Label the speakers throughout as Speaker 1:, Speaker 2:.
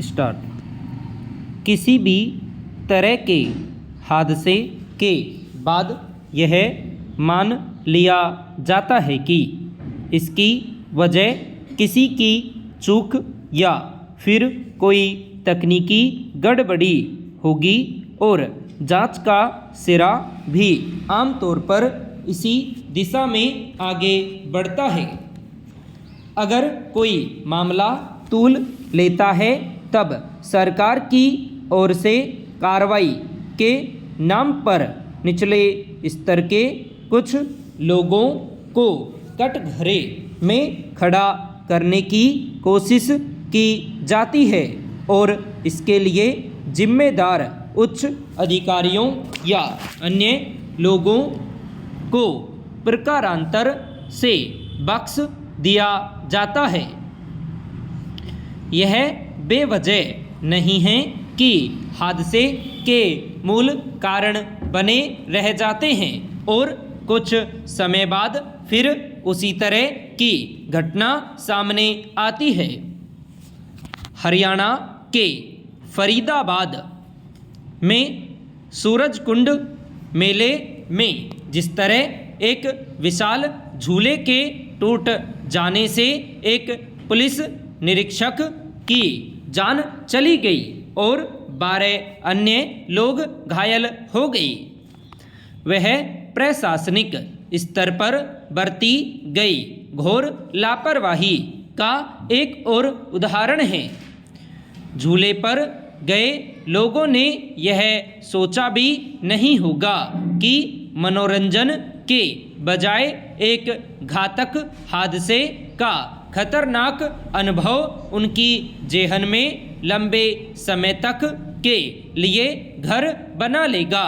Speaker 1: Start. किसी भी तरह के हादसे के बाद यह मान लिया जाता है कि इसकी वजह किसी की चूक या फिर कोई तकनीकी गड़बड़ी होगी और जांच का सिरा भी आमतौर पर इसी दिशा में आगे बढ़ता है। अगर कोई मामला तूल लेता है तब सरकार की ओर से कार्रवाई के नाम पर निचले स्तर के कुछ लोगों को कटघरे में खड़ा करने की कोशिश की जाती है और इसके लिए जिम्मेदार उच्च अधिकारियों या अन्य लोगों को प्रकारांतर से बख्श दिया जाता है। यह बेवजह नहीं है कि हादसे के मूल कारण बने रह जाते हैं और कुछ समय बाद फिर उसी तरह की घटना सामने आती है। हरियाणा के फरीदाबाद में सूरजकुंड मेले में जिस तरह एक विशाल झूले के टूट जाने से एक पुलिस निरीक्षक की जान चली गई और 12 अन्य लोग घायल हो गए, वह प्रशासनिक स्तर पर बरती गई घोर लापरवाही का एक और उदाहरण है। झूले पर गए लोगों ने यह सोचा भी नहीं होगा कि मनोरंजन के बजाय एक घातक हादसे का खतरनाक अनुभव उनकी जेहन में लंबे समय तक के लिए घर बना लेगा।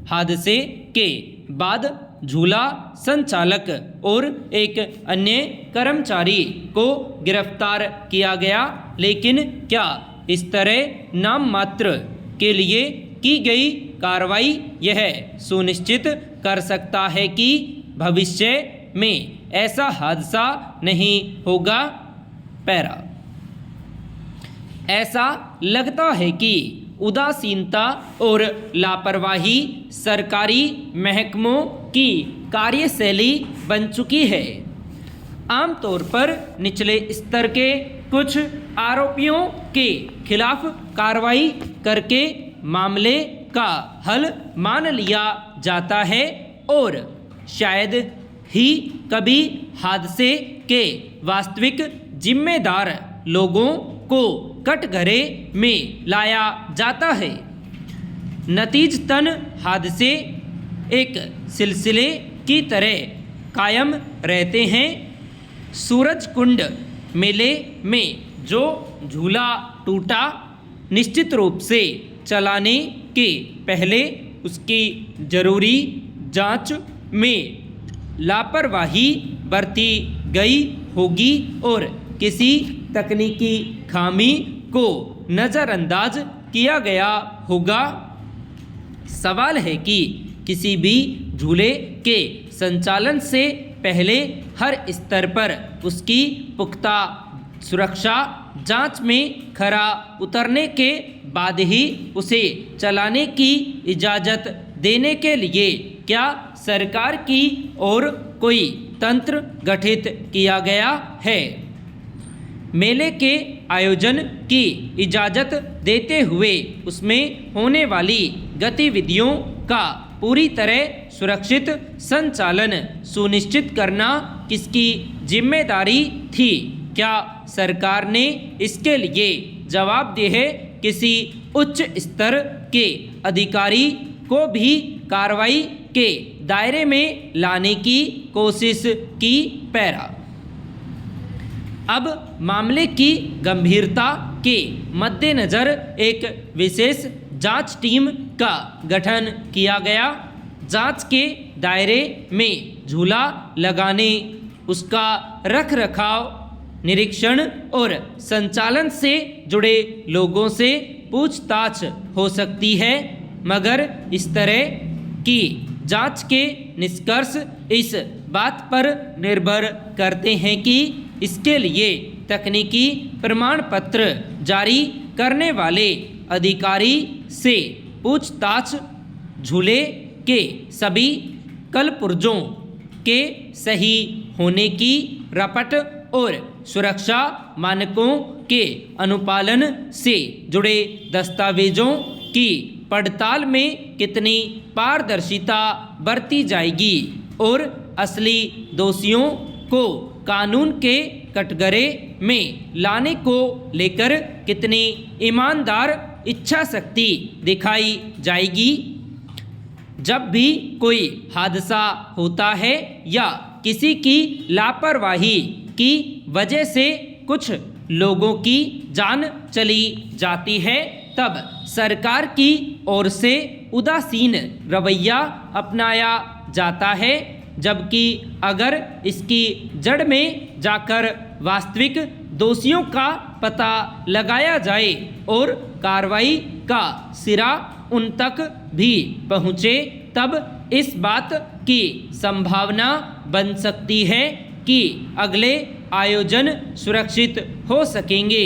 Speaker 1: हादसे के बाद झूला संचालक और एक अन्य कर्मचारी को गिरफ्तार किया गया, लेकिन क्या इस तरह नाम मात्र के लिए की गई कार्रवाई यह सुनिश्चित कर सकता है कि भविष्य में ऐसा हादसा नहीं होगा? पैरा। ऐसा लगता है कि उदासीनता और लापरवाही सरकारी महकमों की कार्यशैली बन चुकी है। आमतौर पर निचले स्तर के कुछ आरोपियों के खिलाफ कार्रवाई करके मामले का हल मान लिया जाता है और शायद ही कभी हादसे के वास्तविक जिम्मेदार लोगों को कटघरे में लाया जाता है। नतीजतन हादसे एक सिलसिले की तरह कायम रहते हैं। सूरजकुंड मेले में जो झूला टूटा, निश्चित रूप से चलाने के पहले उसकी जरूरी जांच में लापरवाही बरती गई होगी और किसी तकनीकी खामी को नज़रअंदाज किया गया होगा। सवाल है कि किसी भी झूले के संचालन से पहले हर स्तर पर उसकी पुख्ता सुरक्षा जांच में खरा उतरने के बाद ही उसे चलाने की इजाज़त देने के लिए क्या सरकार की ओर कोई तंत्र गठित किया गया है? मेले के आयोजन की इजाज़त देते हुए उसमें होने वाली गतिविधियों का पूरी तरह सुरक्षित संचालन सुनिश्चित करना किसकी जिम्मेदारी थी? क्या सरकार ने इसके लिए जवाबदेह किसी उच्च स्तर के अधिकारी को भी कार्रवाई के दायरे में लाने की कोशिश की? पैरा। अब मामले की गंभीरता के मद्देनज़र एक विशेष जांच टीम का गठन किया गया। जांच के दायरे में झूला लगाने, उसका रखरखाव, निरीक्षण और संचालन से जुड़े लोगों से पूछताछ हो सकती है, मगर इस तरह की जांच के निष्कर्ष इस बात पर निर्भर करते हैं कि इसके लिए तकनीकी प्रमाण पत्र जारी करने वाले अधिकारी से पूछताछ झूले के सभी कलपुर्जों के सही होने की रपट और सुरक्षा मानकों के अनुपालन से जुड़े दस्तावेजों की पड़ताल में कितनी पारदर्शिता बरती जाएगी और असली दोषियों को कानून के कटघरे में लाने को लेकर कितनी ईमानदार इच्छा शक्ति दिखाई जाएगी। जब भी कोई हादसा होता है या किसी की लापरवाही की वजह से कुछ लोगों की जान चली जाती है, तब सरकार की ओर से उदासीन रवैया अपनाया जाता है, जबकि अगर इसकी जड़ में जाकर वास्तविक दोषियों का पता लगाया जाए और कार्रवाई का सिरा उन तक भी पहुँचे, तब इस बात की संभावना बन सकती है कि अगले आयोजन सुरक्षित हो सकेंगे।